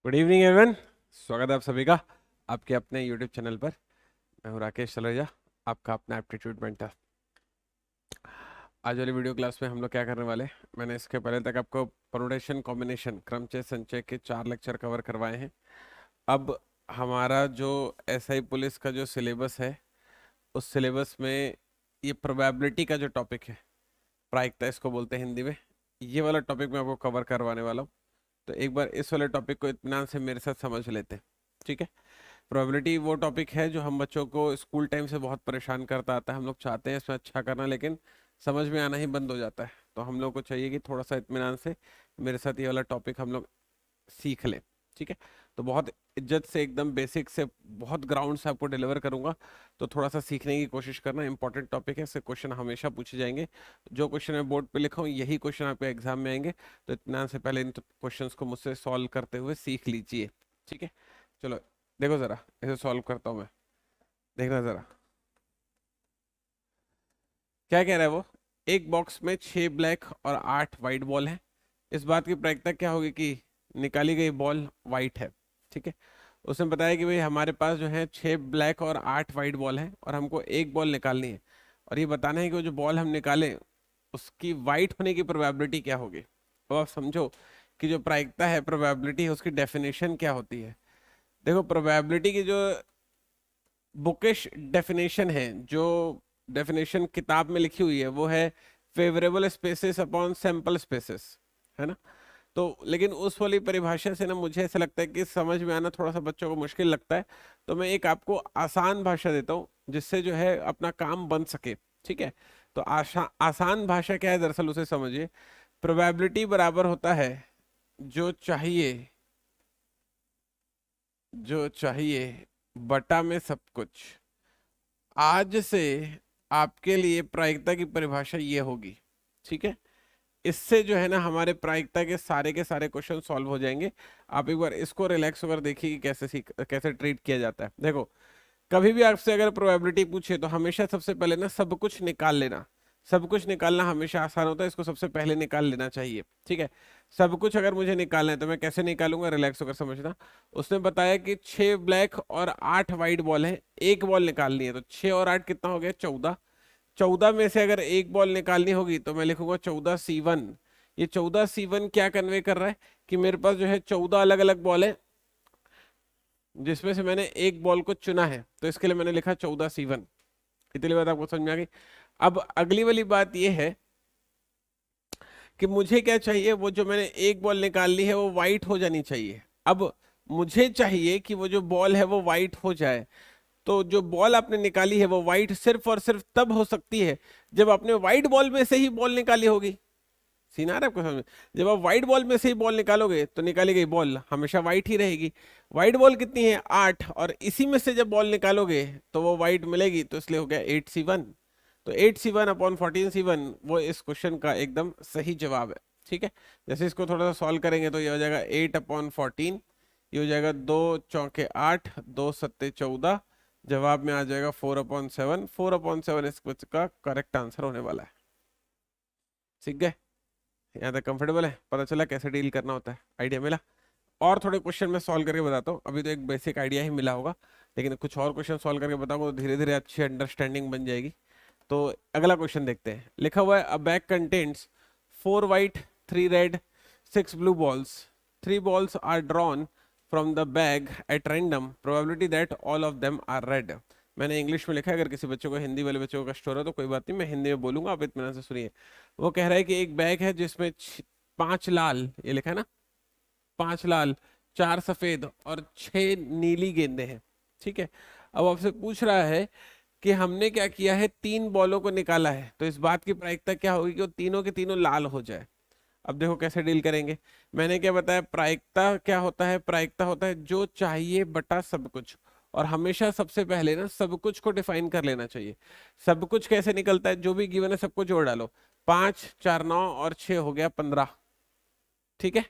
Good evening everyone. स्वागत है आप सभी का आपके अपने यूट्यूब चैनल पर। मैं हूं राकेश सलरेजा, आपका अपना एप्टीट्यूड मेंटर। आज वाली वीडियो क्लास में हम लोग क्या करने वाले, मैंने इसके पहले तक आपको परमुटेशन कॉम्बिनेशन क्रमचय संचय के 4 लेक्चर कवर करवाए हैं। अब हमारा जो एसआई पुलिस का जो सिलेबस है, उस सिलेबस में ये प्रोबेबिलिटी का जो टॉपिक है, प्रायिकता इसको बोलते हैं हिंदी में, ये वाला टॉपिक मैं आपको कवर करवाने वाला हूँ। तो एक बार इस वाले टॉपिक को इत्मीनान से मेरे साथ समझ लेते हैं, ठीक है। प्रोबेबिलिटी वो टॉपिक है जो हम बच्चों को स्कूल टाइम से बहुत परेशान करता आता है। हम लोग चाहते हैं इसमें अच्छा करना, लेकिन समझ में आना ही बंद हो जाता है। तो हम लोग को चाहिए कि थोड़ा सा इत्मीनान से मेरे साथ ये वाला टॉपिक हम लोग सीख लें, ठीक है। तो बहुत इज्जत से, एकदम बेसिक से, बहुत ग्राउंड से आपको डिलीवर करूंगा। तो थोड़ा सा सीखने की कोशिश करना, इंपॉर्टेंट टॉपिक है, इससे क्वेश्चन हमेशा पूछे जाएंगे। जो क्वेश्चन मैं बोर्ड पे लिखा हूँ यही क्वेश्चन आपके एग्जाम में आएंगे। तो इत्मीनान से पहले इन क्वेश्चंस को मुझसे सॉल्व करते हुए सीख लीजिए, ठीक है। चलो देखो जरा, इसे सॉल्व करता हूँ मैं, देखना जरा क्या कह रहा है वो। एक बॉक्स में 6 ब्लैक और 8 वाइट बॉल है। इस बात की प्रायिकता क्या होगी कि निकाली गई बॉल वाइट है, ठीक है। उसने बताया कि भाई हमारे पास जो है 6 ब्लैक और 8 वाइट बॉल है, और हमको एक बॉल निकालनी है, और ये बताना है कि वो जो बॉल हम निकालें उसकी वाइट होने की प्रोबेबिलिटी क्या होगी। अब आप समझो कि जो प्रायिकता है, प्रोबेबिलिटी है, उसकी डेफिनेशन क्या होती है। देखो, प्रोबेबिलिटी की जो बुकिश डेफिनेशन है, जो डेफिनेशन किताब में लिखी हुई है, वो है favourable spaces upon sample spaces, है ना। तो लेकिन उस वाली परिभाषा से ना मुझे ऐसा लगता है कि समझ में आना थोड़ा सा बच्चों को मुश्किल लगता है। तो मैं एक आपको आसान भाषा देता हूँ जिससे जो है अपना काम बन सके, ठीक है। तो आसान भाषा क्या है, दरअसल उसे समझिए। प्रोबेबिलिटी बराबर होता है जो चाहिए, जो चाहिए बटा में सब कुछ। आज से आपके लिए प्रायिकता की परिभाषा ये होगी, ठीक है। इससे जो है ना हमारे प्रायिकता के सारे क्वेश्चन सॉल्व हो जाएंगे। आप एक बार इसको रिलैक्स होकर देखिए कि कैसे ट्रीट किया जाता है। देखो, कभी भी आपसे अगर प्रोबेबिलिटी पूछे तो हमेशा सबसे पहले ना सब कुछ निकाल लेना। सब कुछ निकालना हमेशा आसान होता है, इसको सबसे पहले निकाल लेना चाहिए, ठीक है। सब कुछ अगर मुझे निकालना है तो मैं कैसे निकालूंगा, रिलैक्स होकर समझना। उसने बताया कि 6 ब्लैक और 8 वाइट बॉल है, एक बॉल निकालनी है, तो 6 और 8 कितना हो गया, 14। 14 में से अगर एक बॉल निकालनी होगी तो मैं लिखूंगा 14C1। ये 14C1 क्या कन्वे कर रहा है कि मेरे पास जो है 14 अलग अलग बॉल है, जिसमें से मैंने एक बॉल को चुना है, तो इसके लिए मैंने लिखा 14C1। इतनी बात आपको समझ में आ गई। अब अगली वाली बात यह है कि मुझे क्या चाहिए, वो जो मैंने एक बॉल निकाल ली है वो वाइट हो जानी चाहिए। अब मुझे चाहिए कि वो जो बॉल है वो वाइट हो जाए। तो जो बॉल आपने निकाली है वो वाइट सिर्फ और सिर्फ तब हो सकती है जब आपने वाइट बॉल में से ही बॉल निकाली होगी। सीन आ रहा है आपको समझ में? जब आप व्हाइट बॉल में से ही बॉल निकालोगे तो निकाली गई बॉल हमेशा व्हाइट ही रहेगी। व्हाइट बॉल कितनी है, 8, और इसी में से जब बॉल निकालोगे तो वो व्हाइट मिलेगी, तो इसलिए हो गया 8C1। तो 8C1 अपॉन 14C1 वो इस क्वेश्चन का एकदम सही जवाब है, ठीक है। जैसे इसको थोड़ा सा सॉल्व करेंगे तो ये हो जाएगा 8/14, ये हो जाएगा 2 चौके 8, 2 सत्ते 14। जवाब में आ जाएगा 4/7। 4/7 इस क्वेश्चन का करेक्ट आंसर होने वाला है। ठीक है, यहाँ तक कंफर्टेबल है, पता चला कैसे डील करना होता है, आइडिया मिला। और थोड़े क्वेश्चन मैं सॉल्व करके बताता हूँ, अभी तो एक बेसिक आइडिया ही मिला होगा, लेकिन कुछ और क्वेश्चन सॉल्व करके बताऊंगा तो धीरे धीरे अच्छी अंडरस्टैंडिंग बन जाएगी। तो अगला क्वेश्चन देखते हैं। लिखा हुआ है, a bag contains 4 white 3 red 6 blue balls। 3 balls are drawn from the bag at random, probability that all of them are red. मैंने इंग्लिश में लिखा है, अगर किसी बच्चों को, हिंदी वाले बच्चों को कष्ट हो रहा है तो कोई बात नहीं, मैं हिंदी में बोलूंगा, आप इत्मीनान से सुनिए। वो कह रहा है कि एक बैग है जिसमें 5 लाल, ये लिखा है ना, 5 लाल, 4 सफेद और 6 नीली गेंदें हैं, ठीक है। अब आपसे पूछ रहा है कि हमने क्या किया है, 3 बॉलों को निकाला है, तो इस बात की प्रायिकता क्या होगी कि वो तीनों के तीनों लाल हो जाए। अब देखो कैसे डील करेंगे। मैंने क्या बताया, प्रायिकता क्या होता है, प्रायिकता होता है जो चाहिए बटा सब कुछ। और हमेशा सबसे पहले ना सब कुछ को डिफाइन कर लेना चाहिए। सब कुछ कैसे निकलता है, जो भी गिवन है सबको जोड़ डालो। 5 4 9 और 6 हो गया 15, ठीक है।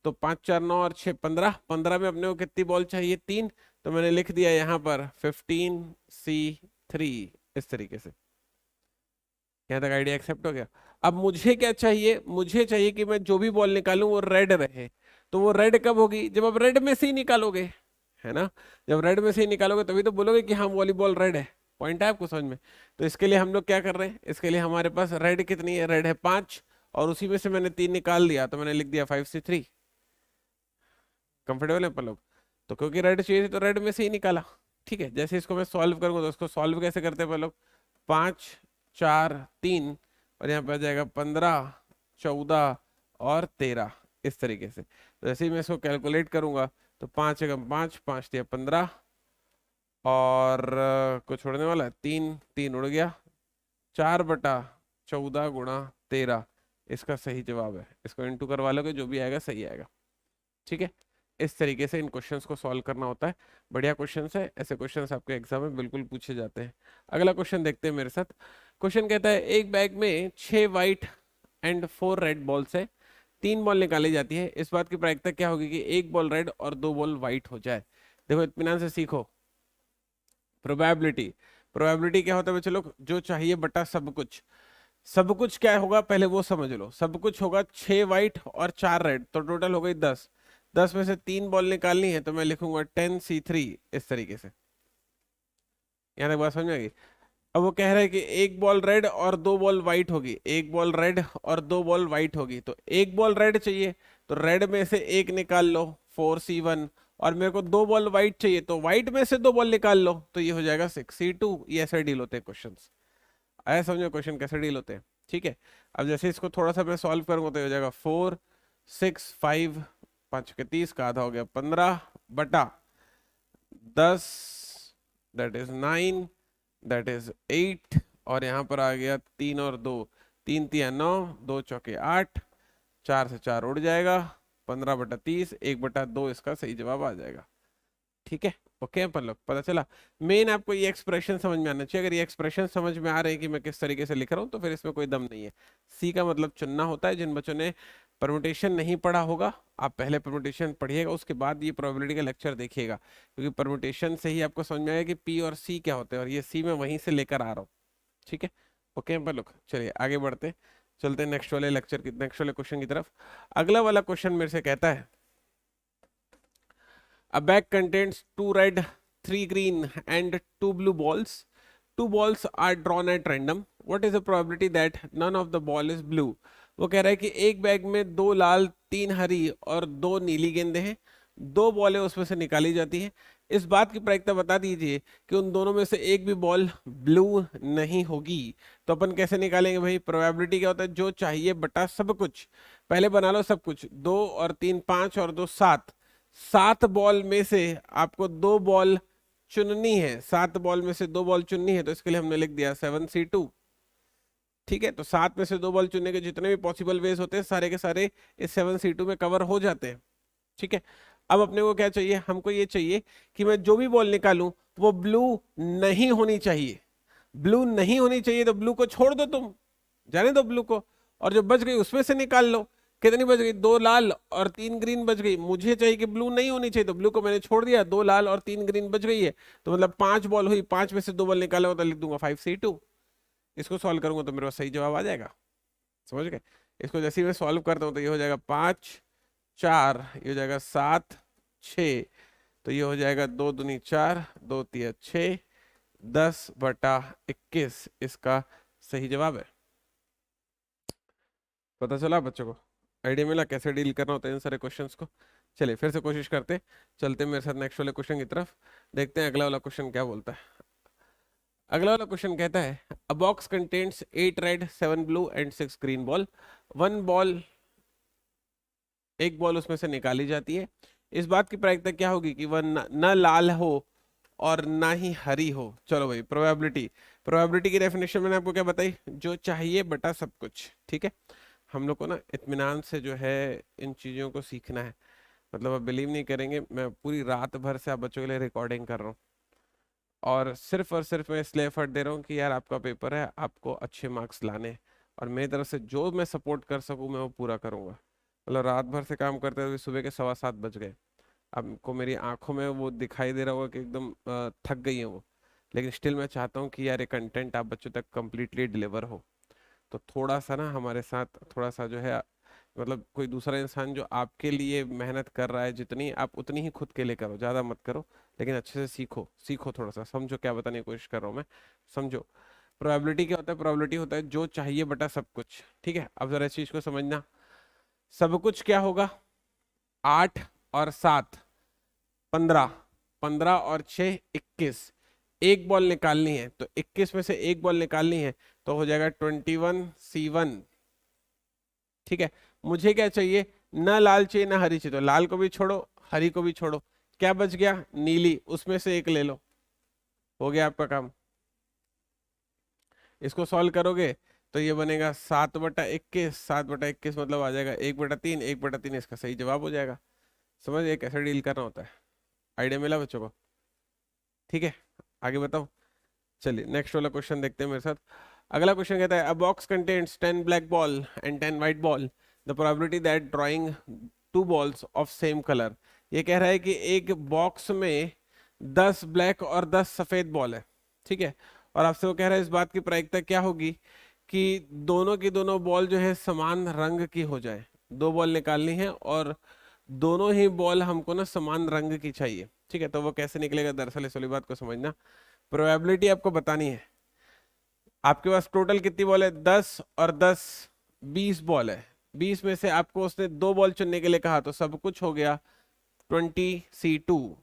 तो 5 4 9 और 6 15, 15 में अपने को कितनी बॉल चाहिए, 3। तो मैंने लिख दिया यहाँ पर 15C3, इस तरीके से। यहाँ तक आइडिया एक्सेप्ट हो गया। अब मुझे क्या चाहिए, मुझे चाहिए कि मैं जो भी बॉल निकालूं वो रेड रहे। तो वो रेड कब होगी, जब आप रेड में से ही निकालोगे, है ना। जब रेड में से ही निकालोगे तभी तो बोलोगे कि हाँ वॉलीबॉल रेड है। पॉइंट है आपको समझ में। तो इसके लिए हम लोग क्या कर रहे हैं, इसके लिए हमारे पास रेड कितनी है, रेड है 5, और उसी में से मैंने 3 निकाल दिया तो मैंने लिख दिया 5C3। कंफर्टेबल है अपन लोग। तो क्योंकि रेड चाहिए थी तो रेड में से ही निकाला। ठीक है, जैसे इसको मैं सॉल्व करूंगा तो उसको सॉल्व कैसे करते हैं अपन लोग, 5 4 3 और यहाँ पे आ जाएगा 15 14 और 13, इस तरीके से। तो जैसे ही मैं इसको कैलकुलेट करूंगा तो 5 एकम 5, 5 दिया 15 और को छोड़ने वाला है 3, 3 उड़ गया, 4/14 गुणा 13 इसका सही जवाब है। इसको इंटू करवा लोगे जो भी आएगा सही आएगा। ठीक है, इस तरीके से इन क्वेश्चंस को सॉल्व करना होता है। बढ़िया क्वेश्चंस है, ऐसे क्वेश्चंस आपके एग्जाम में बिल्कुल पूछे जाते हैं। अगला क्वेश्चन देखते हैं मेरे साथ। क्वेश्चन कहता है एक बैग में 6 व्हाइट एंड 4 रेड बॉल्स है, 3 बॉल निकाली जाती है, इस बात की प्रायिकता क्या होगी कि 1 बॉल रेड और 2 बॉल व्हाइट हो जाए। देखो इत्मीनान से सीखो। प्रोबेबिलिटी, प्रोबेबिलिटी क्या होता है बच्चे लोग, जो चाहिए बटा सब कुछ। सब कुछ क्या होगा पहले वो समझ लो। सब कुछ होगा 6 व्हाइट और 4 रेड, तो टोटल हो गई 10। 10 में से 3 बॉल निकालनी है तो मैं लिखूंगा 10C3, इस तरीके से। यहाँ तक बात समझ में आ गई। अब वो कह रहा है कि 1 बॉल रेड और 2 बॉल व्हाइट होगी, 1 बॉल रेड और 2 बॉल व्हाइट होगी, तो 1 बॉल रेड चाहिए तो रेड में से 1 निकाल लो 4C1, और मेरे को 2 बॉल व्हाइट चाहिए तो व्हाइट में से 2 बॉल निकाल लो, तो ये हो जाएगा 6C2। ये ऐसे डील होते हैं क्वेश्चन। आया समझो क्वेश्चन कैसे डील होते हैं। ठीक है, अब जैसे इसको थोड़ा सा मैं सॉल्व करूंगा तो ये हो जाएगा 4 6 5 5 के 30 का आधा हो गया 15/10, दैट इज 9, दैट इज 8, और यहाँ पर आ गया 3 और 2, 3 3 9, 2 चौके 8, 4 से 4 उड़ जाएगा, 15/30, 1/2 इसका सही जवाब आ जाएगा। ठीक है, ओके अपन लोग, पता चला। मेन आपको ये एक्सप्रेशन समझ में आना चाहिए। अगर ये एक्सप्रेशन समझ में आ रहे हैं कि मैं किस तरीके से लिख रहा हूँ तो फिर इसमें कोई दम नहीं है। सी का मतलब चुनना होता है। जिन बच्चों ने परमुटेशन नहीं पढ़ा होगा, आप पहले परमुटेशन पढ़िएगा, उसके बाद ये प्रोबेबिलिटी का लेक्चर देखिएगा, क्योंकि परमुटेशन से ही आपको समझ में आएगा कि पी और सी क्या होते हैं, और ये सी मैं वहीं से लेकर आ रहा हूँ। ठीक है, ओके अपन लोग, चलिए आगे बढ़ते हैं, चलते हैं नेक्स्ट वाले लेक्चर की, नेक्स्ट वाले क्वेश्चन की तरफ। अगला वाला क्वेश्चन मेरे से कहता है a bag contains 2 red, 3 green and 2 blue balls. 2 balls are drawn at random. What is the probability that none of the ball is blue? वो कह रहा है कि एक बैग में 2 लाल, 3 हरी और 2 नीली गेंदें हैं, 2 बॉलें उसमें से निकाली जाती हैं, इस बात की प्रायिकता बता दीजिए कि उन दोनों में से एक भी बॉल ब्लू नहीं होगी। तो अपन कैसे निकालेंगे भाई, प्रोबेबिलिटी क्या होता है, जो चाहिए बटा सब कुछ। पहले बना लो सब कुछ, 2 और 3 5 और 2 7, 7 बॉल में से आपको 2 बॉल चुननी है, 7 बॉल में से 2 बॉल चुननी है, तो इसके लिए हमने लिख दिया 7C2। ठीक है, तो 7 में से 2 बॉल चुनने के जितने भी पॉसिबल वेज होते हैं सारे के सारे इस 7C2 में कवर हो जाते हैं। ठीक है, अब अपने को क्या चाहिए, हमको ये चाहिए कि मैं जो भी बॉल निकालूं वो ब्लू नहीं होनी चाहिए। ब्लू नहीं होनी चाहिए तो ब्लू को छोड़ दो, तुम जाने दो ब्लू को, और जो बच गई उसमें से निकाल लो। कितनी बच गई, 2 लाल और 3 ग्रीन बच गई। मुझे चाहिए कि ब्लू नहीं होनी चाहिए, तो ब्लू को मैंने छोड़ दिया, 2 लाल और 3 ग्रीन बच गई है, तो मतलब 5 बॉल हुई, 5 में से 2 बॉल निकाला तो लिख दूंगा 5C2। इसको सॉल्व करूंगा तो मेरे पास सही जवाब आ जाएगा। समझ गए। इसको जैसे ही मैं सॉल्व करता हूँ तो ये हो जाएगा 5 4, ये हो जाएगा 7 6, तो ये हो जाएगा 2 दूनी 4, 2 तिया 6, 10/21 इसका सही जवाब है। पता चला बच्चों को, आइडिया मिला कैसे डील करना होता है इन सारे क्वेश्चंस को। चलिए फिर से कोशिश करते, चलते मेरे साथ नेक्स्ट वाले क्वेश्चन की तरफ, देखते हैं अगला वाला क्वेश्चन क्या बोलता है। अगला वाला क्वेश्चन कहता है अ box contains 8 red 7 blue and 6 green ball, 1 ball, एक बॉल उसमें से निकाली जाती है, इस बात की प्रायिकता क्या होगी कि वह न लाल हो और ना ही हरी हो। चलो भाई, प्रोबेबिलिटी, प्रोबेबिलिटी की डेफिनेशन मैंने आपको क्या बताई, जो चाहिए बटा सब कुछ। ठीक है, हम लोग को ना इत्मीनान से जो है इन चीज़ों को सीखना है। मतलब आप बिलीव नहीं करेंगे, मैं पूरी रात भर से आप बच्चों के लिए रिकॉर्डिंग कर रहा हूँ, और सिर्फ मैं इसलिए एफर्ट दे रहा हूँ कि यार आपका पेपर है, आपको अच्छे मार्क्स लाने हैं, और मेरी तरफ से जो मैं सपोर्ट कर सकूँ मैं वो पूरा करूँगा। मतलब रात भर से काम करते हुए सुबह के 7:15 बज गए, आपको मेरी आंखों में वो दिखाई दे रहा होगा कि एकदम थक गई है वो, लेकिन स्टिल मैं चाहता हूँ कि यार ये कंटेंट आप बच्चों तक कम्प्लीटली डिलीवर हो। तो थोड़ा सा ना हमारे साथ थोड़ा सा जो है मतलब कोई दूसरा इंसान जो आपके लिए मेहनत कर रहा है, जितनी आप उतनी ही खुद के लिए करो, ज़्यादा मत करो, लेकिन अच्छे से सीखो, सीखो थोड़ा सा, समझो क्या बताने की कोशिश कर रहा हूँ मैं, समझो। प्रोबेबिलिटी क्या होता है? प्रोबेबिलिटी होता है जो चाहिए बटा सब कुछ, ठीक है। अब जरा इस चीज को समझना, सब कुछ क्या होगा? 8 और 7 15, 15 और 6 21, एक बॉल निकालनी है तो 21 में से एक बॉल निकालनी है, तो हो जाएगा 21C1, ठीक है। मुझे क्या चाहिए? ना लाल चाहिए ना हरी चाहिए, तो लाल को भी छोड़ो, हरी को भी छोड़ो, क्या बच गया? नीली, उसमें से एक ले लो, हो गया आपका काम। इसको सॉल्व करोगे तो ये बनेगा 7/21, 7/21 मतलब आ जाएगा 1/3, 1/3 इसका सही जवाब हो जाएगा। समझ गए कैसे डील करना होता है? आइडिया मिला बच्चों को? ठीक है, आगे बताओ। चलिए नेक्स्ट वाला क्वेश्चन देखते हैं मेरे साथ। अगला क्वेश्चन कहता है, अ box contains 10 black ball and 10 white ball, the probability that drawing 2 balls of same colour. ये कह रहा है कि एक बॉक्स में 10 ब्लैक और 10 सफेद बॉल है, ठीक है। और आपसे वो कह रहा है इस बात की प्रायिकता क्या होगी कि दोनों की दोनों बॉल जो है समान रंग की हो जाए। दो बॉल निकालनी है और दोनों ही बॉल हमको ना समान रंग की चाहिए, ठीक है। तो वो कैसे निकलेगा? दरअसल इस वाली बात को समझना, प्रोबेबिलिटी आपको बतानी है। आपके पास टोटल कितनी बॉल है? 10 और 10, 20 बॉल है। 20 में से आपको उसने 2 बॉल चुनने के लिए कहा, तो सब कुछ हो गया 20C2।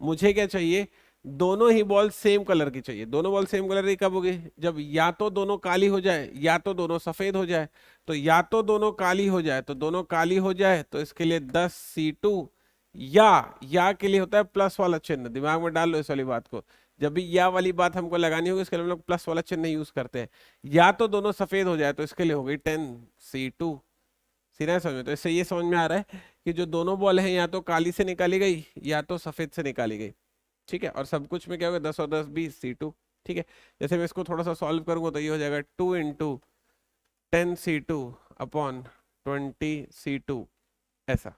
मुझे क्या चाहिए? दोनों ही बॉल सेम कलर की चाहिए। दोनों बॉल सेम कलर की कब होगी? जब या तो दोनों काली हो जाए या तो दोनों सफेद हो जाए। तो या तो दोनों काली हो जाए, तो दोनों काली हो जाए तो इसके लिए 10C2, या के लिए होता है प्लस वाला चिन्ह, दिमाग में डाल लो इस वाली बात को। जब भी या वाली बात हमको लगानी होगी इसके लिए हम लोग प्लस वाला चिन्ह यूज करते हैं। या तो दोनों सफेद हो जाए तो इसके लिए हो गई 10C2। सीधा समझ में? तो इससे ये समझ में आ रहा है कि जो दोनों बॉल हैं या तो काली से निकाली गई या तो सफेद से निकाली गई, ठीक है। और सब कुछ में क्या होगा? 10 और 10 20C2, ठीक है। जैसे मैं इसको थोड़ा सा सॉल्व करूंगा तो ये हो जाएगा 2 × 10C2/20C2, ऐसा,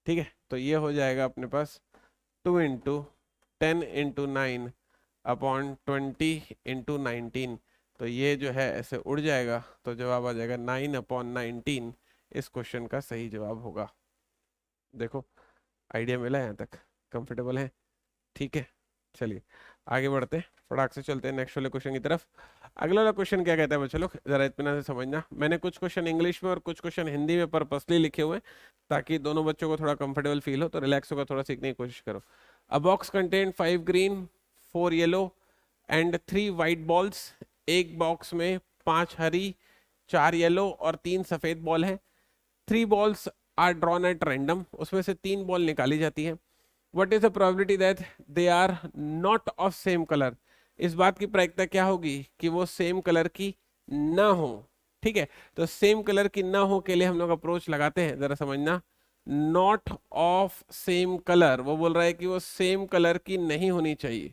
ठीक है। तो ये हो जाएगा अपने पास 2 × 10⁻9/20⁻19। तो ये जो है ऐसे उड़ जाएगा, तो जवाब आ जाएगा 9/19 इस क्वेश्चन का सही जवाब होगा। देखो आइडिया मिला यहाँ तक? कंफर्टेबल है? ठीक है, चलिए आगे बढ़ते हैं, फटाक से चलते हैं नेक्स्ट वाले क्वेश्चन की तरफ। अगला वाला क्वेश्चन क्या कहता है बच्चों लोग, जरा इत्मीनान से समझना। मैंने कुछ क्वेश्चन इंग्लिश में और कुछ क्वेश्चन हिंदी में पर्पसली लिखे हुए हैं ताकि दोनों बच्चों को थोड़ा कंफर्टेबल फील हो, तो रिलैक्स होकर थोड़ा सीखने की कोशिश करो। अ box contain 5 green 4 yellow and 3 white balls. एक बॉक्स में 5 हरी, 4 येलो और 3 सफेद बॉल है। 3 balls are drawn at random, उसमें से 3 बॉल निकाली जाती है। What is the probability that they are not of same colour. इस बात की प्रायिकता क्या होगी कि वो सेम कलर की ना हो, ठीक है। तो सेम कलर की ना हो के लिए हम लोग अप्रोच लगाते हैं, जरा समझना। नॉट ऑफ सेम कलर, वो बोल रहा है कि वो सेम कलर की नहीं होनी चाहिए।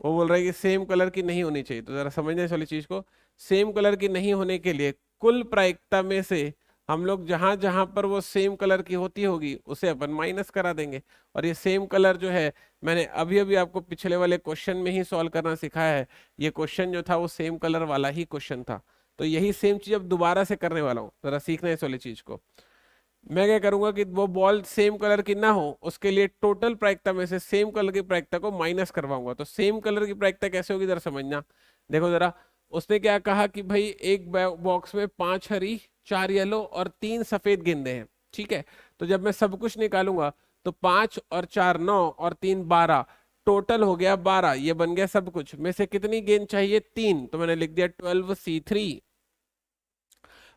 वो बोल रहा है कि सेम कलर की नहीं होनी चाहिए, तो जरा समझना इस वाली चीज को। सेम कलर की नहीं होने के लिए कुल प्रायिकता में से हम लोग जहां जहां पर वो सेम कलर की होती होगी उसे अपन माइनस करा देंगे। और ये सेम कलर जो है, मैंने अभी अभी आपको पिछले वाले क्वेश्चन में ही सॉल्व करना सिखाया है। ये क्वेश्चन जो था वो सेम कलर वाला ही क्वेश्चन था, तो यही सेम चीज अब दोबारा से करने वाला हूँ, जरा सीखना है इस वाली चीज को। मैं क्या करूंगा कि वो बॉल सेम कलर की ना हो, उसके लिए टोटल प्रायिकता में से सेम कलर की प्रायिकता को माइनस करवाऊंगा। तो सेम कलर की प्रायिकता कैसे होगी जरा समझना। देखो जरा, उसने क्या कहा कि भाई एक बॉक्स में 5 हरी, 4 येलो और 3 सफेद गेंदे हैं, ठीक है। तो जब मैं सब कुछ निकालूंगा तो 5 और 4 9 और 3 12, टोटल हो गया 12। ये बन गया सब कुछ में से कितनी गेंद चाहिए? 3, तो मैंने लिख दिया 12C3।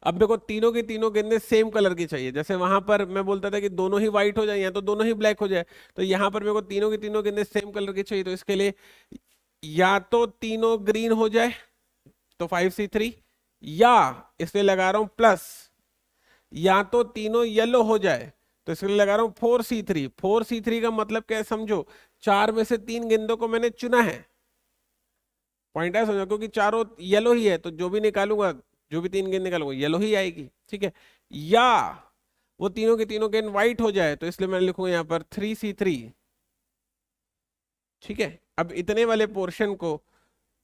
अब मेरे को तीनों की तीनों गेंदें सेम कलर की चाहिए। जैसे वहां पर मैं बोलता था कि दोनों ही व्हाइट हो जाए या तो दोनों ही ब्लैक हो जाए, तो यहाँ पर मेरे को तीनों की तीनों गेंदें सेम कलर की चाहिए। तो इसके लिए या तो तीनों ग्रीन हो जाए तो 5C3, या इसलिए लगा रहा हूं प्लस, या तो तीनों येलो हो जाए तो इसके लिए लगा रहा हूं 4C3। 4C3 का मतलब क्या है समझो, 4 में से 3 गेंदों को मैंने चुना है। पॉइंट है समझो, क्योंकि चारों येलो ही है तो जो भी निकालूंगा, जो भी 3 गेंद निकालूंगा येलो ही आएगी, ठीक है। या वो तीनों के तीनों गेंद व्हाइट हो जाए तो इसलिए मैं लिखूंगा यहाँ पर 3C3, ठीक है। अब इतने वाले पोर्शन को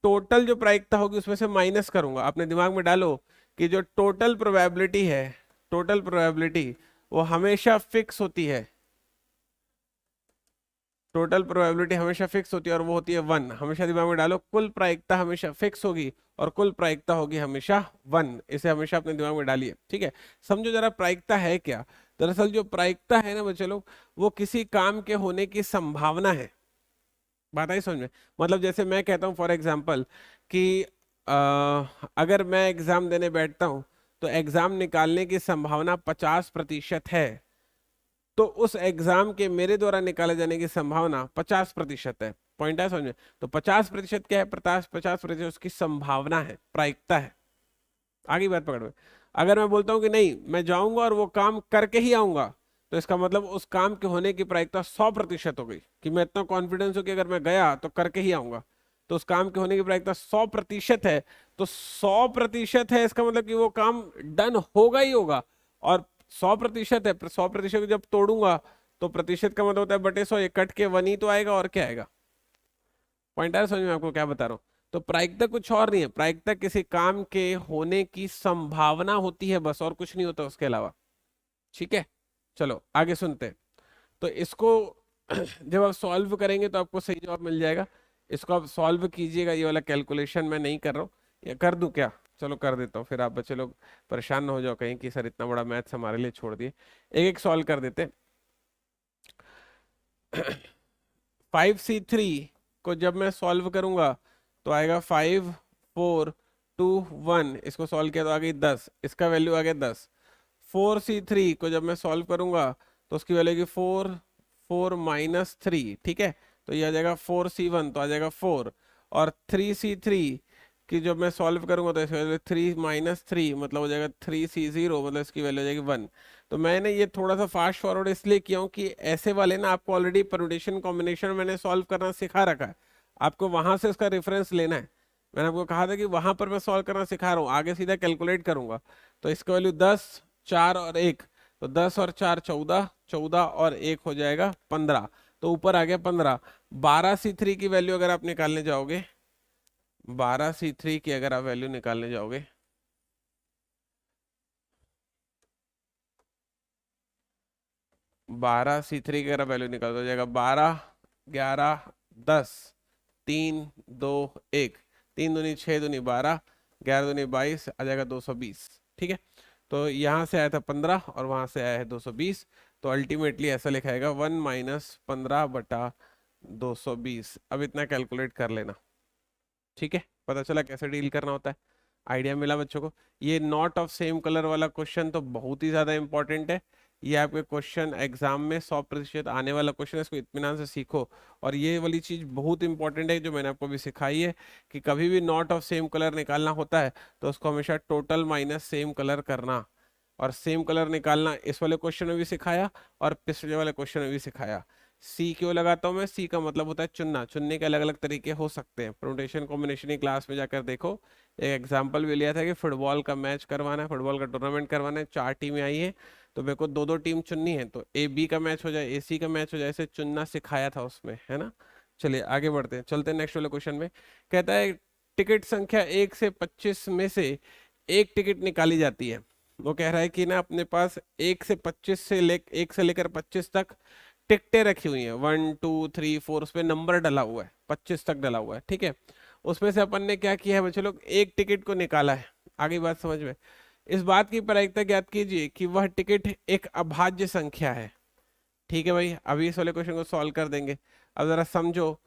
टोटल जो प्रायिकता होगी उसमें से माइनस करूंगा। अपने दिमाग में डालो कि जो टोटल प्रोबेबिलिटी है, टोटल प्रोबेबिलिटी वो हमेशा फिक्स होती है। टोटल प्रोबेबिलिटी हमेशा फिक्स होती है और वो होती है 1। हमेशा दिमाग में डालो कुल प्रायिकता हमेशा फिक्स होगी और कुल प्रायिकता होगी हमेशा 1। इसे हमेशा अपने दिमाग में डालिए, ठीक है। समझो जरा प्रायिकता है क्या। दरअसल जो प्रायिकता है ना बच्चे लोग, वो किसी काम के होने की संभावना है। बात आई समझ में। मतलब जैसे मैं कहता हूँ फॉर एग्जाम्पल कि अगर मैं एग्जाम देने बैठता हूँ तो एग्जाम निकालने की संभावना 50% है, तो उस एग्जाम के मेरे द्वारा निकाले जाने की संभावना 50% है। पॉइंट है समझ में। तो 50% क्या है, 50% उसकी संभावना है, प्रायिकता है। आगे बात पकड़ में। अगर मैं बोलता हूँ कि नहीं मैं जाऊंगा और वो काम करके ही आऊंगा, तो इसका मतलब उस काम के होने की प्रायिकता 100% हो गई, कि मैं इतना कॉन्फिडेंस हूं कि अगर मैं गया तो करके ही आऊंगा। तो उस काम के होने की प्रायिकता 100% है। तो 100% है, इसका मतलब कि वो काम डन होगा ही होगा। और 100% है, 100% को जब तोड़ूंगा तो प्रतिशत का मतलब होता है बटे 100, ये कट के 1 ही तो आएगा, और क्या आएगा। पॉइंट है समझ में आपको क्या बता रहा हूँ। तो प्रायिकता कुछ और नहीं है, प्रायिकता किसी काम के होने की संभावना होती है बस, और कुछ नहीं होता उसके अलावा। ठीक है, चलो आगे सुनते हैं। तो इसको जब आप सॉल्व करेंगे तो आपको सही जवाब मिल जाएगा। इसको आप सॉल्व कीजिएगा, ये वाला कैलकुलेशन मैं नहीं कर रहा हूँ, या कर दूं क्या। चलो कर देता हूँ, फिर आप बच्चे लोग परेशान ना हो जाओ कहीं कि सर इतना बड़ा मैथ्स हमारे लिए छोड़ दिए। एक एक सॉल्व कर देते। 5C3 को जब मैं सॉल्व करूंगा तो आएगा 5, 4, 2, 1। इसको सॉल्व किया तो आ गई 10, इसका वैल्यू आ गया 10। 4C3 को जब मैं सॉल्व करूंगा तो उसकी वैल्यू की 4, 4 - 3, ठीक है। तो ये आ जाएगा 4C1, तो आ जाएगा 4। और 3C3 की जब मैं सॉल्व करूंगा तो इसकी वैल्यू 3 - 3 मतलब हो जाएगा 3C0, मतलब इसकी वैल्यू हो जाएगी 1। तो मैंने ये थोड़ा सा फास्ट फॉरवर्ड इसलिए किया हूँ कि ऐसे वाले ना आपको ऑलरेडी परम्यूटेशन कॉम्बिनेशन मैंने सॉल्व करना सिखा रखा है, आपको वहां से उसका रेफरेंस लेना है। मैंने आपको कहा था कि वहां पर मैं सॉल्व करना सिखा रहा हूँ, आगे सीधा कैलकुलेट करूंगा। तो इसका वैल्यू 10, 4 और 1, तो 10 और 4 14, 14 और 1 हो जाएगा 15। तो ऊपर आ गया 15। 12C3 की वैल्यू अगर आप निकालने जाओगे, 12C3 की अगर आप वैल्यू निकालने जाओगे, 12C3 की अगर आप वैल्यू निकाल हो जाएगा 12, 11, 10, 3, 2, 1। 3 दूनी 6 दूनी 12, 11 दूनी 22, आ जाएगा 220। ठीक है, तो यहाँ से आया था 15 और वहां से आया है 220। तो अल्टीमेटली ऐसा लिखाएगा 1 - 15/220। अब इतना कैलकुलेट कर लेना, ठीक है। पता चला कैसे डील करना होता है, आइडिया मिला बच्चों को। ये नॉट ऑफ सेम कलर वाला क्वेश्चन तो बहुत ही ज्यादा इंपॉर्टेंट है। ये आपके क्वेश्चन एग्जाम में 100% आने वाला क्वेश्चन है, इसको इत्मीनान से सीखो। और ये वाली चीज बहुत इंपॉर्टेंट है जो मैंने आपको भी सिखाई है, कि कभी भी नॉट ऑफ सेम कलर निकालना होता है तो उसको हमेशा टोटल माइनस सेम कलर करना। और सेम कलर निकालना इस वाले क्वेश्चन में भी सिखाया और पिछले वाले क्वेश्चन में भी सिखाया। सी क्यों लगाता हूं मैं, सी का मतलब होता है चुनना। चुनने के अलग अलग तरीके हो सकते हैं, परम्यूटेशन कॉम्बिनेशन की क्लास में जाकर देखो। एक एग्जांपल भी लिया था कि फुटबॉल का मैच करवाना है, फुटबॉल का टूर्नामेंट करवाना है, 4 टीमें आई हैं, तो मेरे को दो दो टीम चुननी है। तो ए बी का मैच हो जाए, ए सी का मैच हो जाए, ऐसे चुनना सिखाया था उसमें, है ना। चलिए आगे बढ़ते हैं, चलते हैं नेक्स्ट वाले क्वेश्चन में। कहता है टिकट संख्या 1 से 25 में से एक टिकट निकाली जाती है। वो कह रहा है कि ना अपने पास 1 से लेकर 25 तक टिकटें रखी हुई हैं, 1 2 3 4, उस पर नंबर डला हुआ है, 25 तक डला हुआ है, ठीक है। उसमें से अपन ने क्या किया है बच्चे लोग, एक टिकट को निकाला है। आगे बात समझ में। इस बात की प्रायिकता ज्ञात कीजिए कि वह टिकट एक अभाज्य संख्या है। ठीक है भाई, अभी इस वाले क्वेश्चन को सॉल्व कर देंगे। अब जरा समझो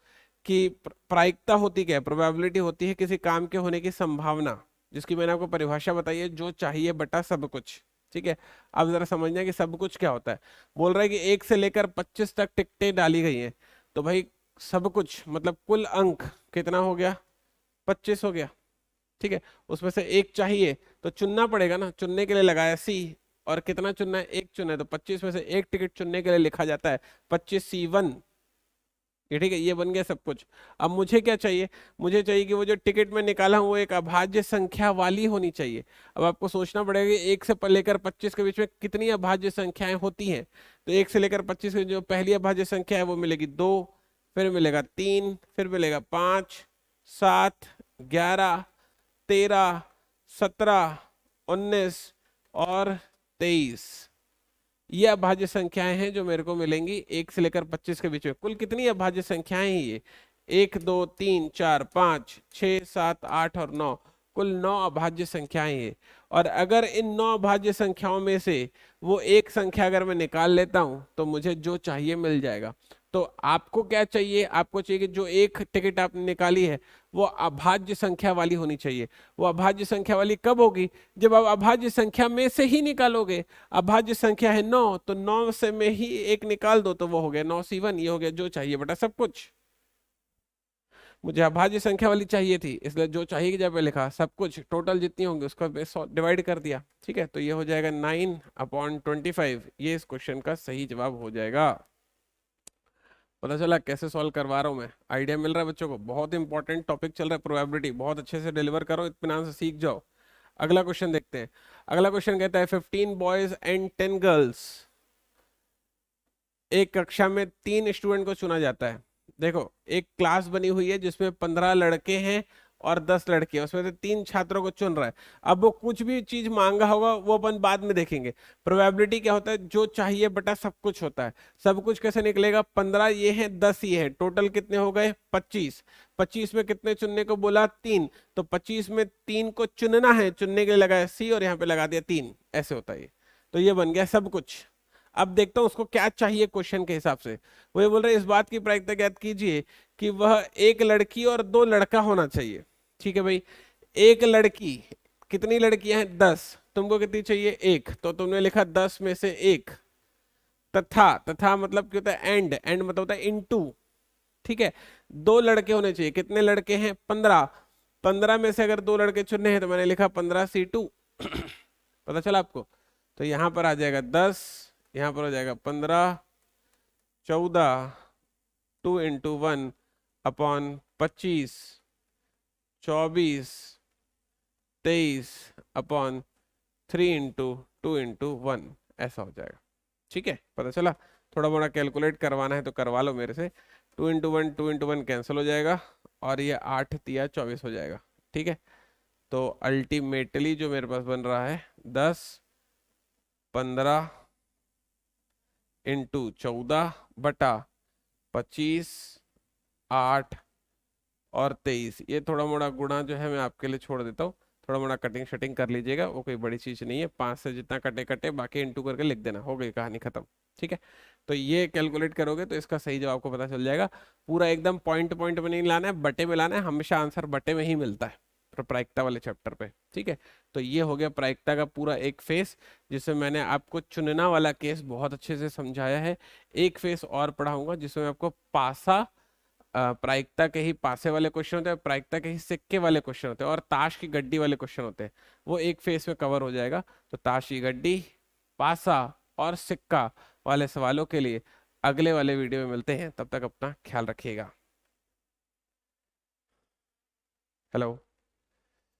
कि प्रायिकता होती क्या है, प्रोबेबिलिटी होती है किसी काम के होने की संभावना, जिसकी मैंने आपको परिभाषा बताई है, जो चाहिए बटा सब कुछ। ठीक है, अब जरा समझना कि सब कुछ क्या होता है। बोल रहा है कि 1 से लेकर 25 तक टिकटें डाली गई हैं, तो भाई सब कुछ मतलब कुल अंक कितना हो गया, 25 हो गया। ठीक है, उसमें से एक चाहिए तो चुनना पड़ेगा ना, चुनने के लिए लगाया सी, और कितना चुनना है, एक चुना है, तो 25 में से एक टिकट चुनने के लिए लिखा जाता है 25C1। ये ठीक है, ये बन गया सब कुछ। अब मुझे क्या चाहिए, मुझे चाहिए कि वो जो टिकट में निकाला हूं वो एक अभाज्य संख्या वाली होनी चाहिए। अब आपको सोचना पड़ेगा कि 1 से लेकर 25 के बीच में कितनी अभाज्य संख्याएं होती हैं। तो 1 से लेकर 25 की जो पहली अभाज्य संख्या है वो मिलेगी 2, फिर मिलेगा 3, फिर मिलेगा 5, 7, 11, 13, 17, 19 और 23, ये अभाज्य संख्याएं हैं जो मेरे को मिलेंगी 1 से लेकर 25 के बीच में। कुल कितनी अभाज्य संख्याएं हैं ये? 1, 2, 3, 4, 5, 6, 7, 8 और 9, कुल 9 अभाज्य संख्याएं हैं। और अगर इन 9 अभाज्य संख्याओं में से वो एक संख्या अगर मैं निकाल लेता हूं तो मुझे जो चाहिए मिल जाएगा। तो आपको क्या चाहिए? आपको चाहिए कि जो एक टिकट आपने निकाली है वो अभाज्य संख्या वाली होनी चाहिए। वो अभाज्य संख्या वाली कब होगी? जब आप अभाज्य संख्या में से ही निकालोगे। अभाज्य संख्या है 9, तो 9 से में ही एक निकाल दो तो वो हो गया 9C1। ये हो गया जो चाहिए बेटा सब कुछ। मुझे अभाज्य संख्या वाली चाहिए थी, इसलिए जो चाहिए की जगह पे लिखा सब कुछ, टोटल जितनी होंगी उसका डिवाइड कर दिया। ठीक है, तो ये हो जाएगा 9/25। ये इस क्वेश्चन का सही जवाब हो जाएगा। पता चला कैसे सॉल्व करवा रहा हूं मैं? आइडिया मिल रहा है बच्चों को? बहुत इंपॉर्टेंट टॉपिक चल रहा है प्रोबेबिलिटी, बहुत अच्छे से डिलीवर करो, इत्मीनान से सीख जाओ। अगला क्वेश्चन देखते हैं। अगला क्वेश्चन कहता है 15 बॉयज एंड 10 गर्ल्स। एक कक्षा में 3 स्टूडेंट को चुना जाता है। देखो, एक क्लास बनी हुई है जिसमें 15 लड़के हैं और 10 लड़के हैं, उसमें से 3 छात्रों को चुन रहा है। अब वो कुछ भी चीज मांगा होगा वो अपन बाद में देखेंगे। प्रोबेबिलिटी क्या होता है? जो चाहिए बटा सब कुछ होता है। सब कुछ कैसे निकलेगा? 15 ये है, 10 ये है, टोटल कितने हो गए? 25। 25 में कितने चुनने को बोला? 3। तो 25 में 3 को चुनना है, चुनने के लिए लगाया C और यहाँ पे लगा दिया 3। ऐसे होता है ये। तो ये बन गया सब कुछ। अब देखता हूं उसको क्या चाहिए क्वेश्चन के हिसाब से। वो ये बोल रहे इस बात की प्रायिकता ज्ञात कीजिए कि वह एक लड़की और 2 लड़का होना चाहिए। ठीक है भाई, एक लड़की, कितनी लड़कियां हैं? 10। तुमको कितनी चाहिए? 1। तो तुमने लिखा 10 में से 1। तथा, तथा मतलब क्या होता है? एंड मतलब होता है इनटू। ठीक है, 2 लड़के होने चाहिए। कितने लड़के हैं? 15। 15 में से अगर 2 लड़के चुनने हैं तो मैंने लिखा 15C2। पता चला आपको? तो यहां पर आ जाएगा 10, यहां पर हो जाएगा 15, 14, 2 × 1/25, 24, 23/3 × 2 × 1, ऐसा हो जाएगा। ठीक है, पता चला? थोड़ा मोड़ा कैलकुलेट करवाना है तो करवा लो मेरे से। 2 × 1 कैंसिल हो जाएगा और ये 8 तिया 24 हो जाएगा। ठीक है, तो अल्टीमेटली जो मेरे पास बन रहा है 10, 15 × 14/25, 8 और 23। ये थोड़ा मोड़ा गुणा जो है मैं आपके लिए छोड़ देता हूँ, थोड़ा मोड़ा कटिंग शटिंग कर लीजिएगा, वो कोई बड़ी चीज नहीं है। 5 से जितना कटे कटे, बाकी इंटू करके लिख देना, हो गई कहानी खत्म। ठीक है, तो ये कैलकुलेट करोगे तो इसका सही जवाब आपको पता चल जाएगा। पूरा एकदम पॉइंट पॉइंट में नहीं लाना है, बटे में लाना है। हमेशा आंसर बटे में ही मिलता है प्रायिकता वाले चैप्टर पे। ठीक है, तो ये हो गया प्रायिकता का पूरा एक फेस, जिसमें मैंने आपको चुनना वाला केस बहुत अच्छे से समझाया है। एक फेस और पढ़ाऊंगा जिसमें आपको पासा, प्रायिकता के ही पासे वाले क्वेश्चन होते हैं, प्रायिकता के ही सिक्के वाले क्वेश्चन होते हैं, और ताश की गड्डी वाले क्वेश्चन होते हैं। वो एक फेस में कवर हो जाएगा। तो ताश की गड्डी, पासा और सिक्का वाले सवालों के लिए अगले वाले वीडियो में मिलते हैं। तब तक अपना ख्याल रखिएगा। हेलो।